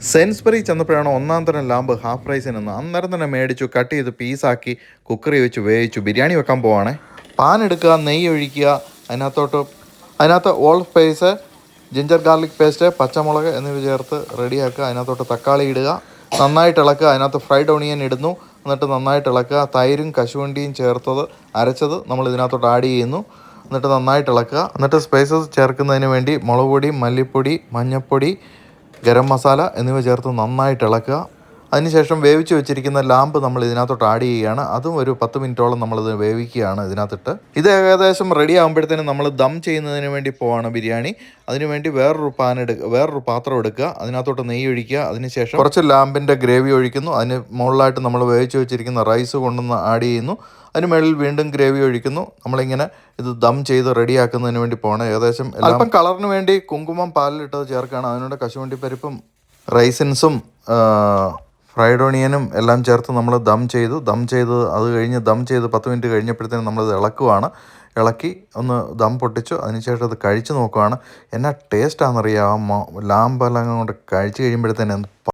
Sainsbury ചെന്നപ്പോഴാണ് ഒന്നാം തരം lamp half പ്രൈസിന് നിന്ന് അന്നേരം തന്നെ മേടിച്ചു, കട്ട് ചെയ്ത് പീസാക്കി കുക്കറി വെച്ച് വേവിച്ചു. ബിരിയാണി വെക്കാൻ പോവാണേ. പാൻ എടുക്കുക, നെയ്യ് ഒഴിക്കുക, അതിനകത്ത് all spice, ginger garlic paste, പച്ചമുളക് എന്നിവ ചേർത്ത് റെഡിയാക്കുക. അതിനകത്തോട്ട് തക്കാളി ഇടുക, നന്നായിട്ട് ഇളക്കുക. അതിനകത്ത് ഫ്രൈഡ് ഓണിയൻ ഇടുന്നു, എന്നിട്ട് നന്നായിട്ട് ഇളക്കുക. തൈരും കശുവണ്ടിയും അരച്ചത് നമ്മൾ ഇതിനകത്തോട്ട് ആഡ് ചെയ്യുന്നു, എന്നിട്ട് നന്നായിട്ട് ഇളക്കുക. എന്നിട്ട് സ്പൈസസ് ചേർക്കുന്നതിന് വേണ്ടി മുളക് പൊടി, മല്ലിപ്പൊടി, മഞ്ഞൾപ്പൊടി, ഗരം മസാല എന്നിവ ചേർത്ത് നന്നായിട്ട് ഇളക്കുക. അതിനുശേഷം വേവിച്ച് വെച്ചിരിക്കുന്ന ലാമ്പ് നമ്മൾ ഇതിനകത്തോട്ട് ആഡ് ചെയ്യുകയാണ്. അതും ഒരു 10 മിനിറ്റോളം നമ്മളിത് വേവിക്കുകയാണ് ഇതിനകത്തിട്ട്. ഇത് ഏകദേശം റെഡി ആകുമ്പോഴത്തേനും നമ്മൾ ദം ചെയ്യുന്നതിന് വേണ്ടി പോവാണ് ബിരിയാണി. അതിനുവേണ്ടി വേറൊരു പാത്രം എടുക്കുക, അതിനകത്തോട്ട് നെയ്യ് ഒഴിക്കുക. അതിനുശേഷം കുറച്ച് ലാമ്പിൻ്റെ ഗ്രേവി ഒഴിക്കുന്നു. അതിന് മുകളിലായിട്ട് നമ്മൾ വേവിച്ച് വെച്ചിരിക്കുന്ന റൈസ് കൊണ്ടുവന്ന് ആഡ് ചെയ്യുന്നു. അതിന് മുകളിൽ വീണ്ടും ഗ്രേവി ഒഴിക്കുന്നു. നമ്മളിങ്ങനെ ഇത് ദം ചെയ്ത് റെഡിയാക്കുന്നതിന് വേണ്ടി പോകണം. ഏകദേശം അല്പം കളറിന് വേണ്ടി കുങ്കുമം പാലിലിട്ടത് ചേർക്കുകയാണ്. അതിനോട് കശുവണ്ടിപ്പരിപ്പും റൈസിൻസും ഫ്രൈഡ് ഓണിയനും എല്ലാം ചേർത്ത് നമ്മൾ ദം ചെയ്ത് അത് കഴിഞ്ഞ് ദം ചെയ്ത് 10 മിനിറ്റ് കഴിഞ്ഞപ്പോഴത്തേനും നമ്മളിത് ഇളക്കി ഒന്ന് ദം പൊട്ടിച്ചു. അതിനുശേഷം അത് കഴിച്ച് നോക്കുകയാണ്. എന്നാ ടേസ്റ്റാണെന്നറിയാമോ? ലാമ്പെല്ലാം കൊണ്ട് കഴിച്ച് കഴിയുമ്പോഴത്തേനും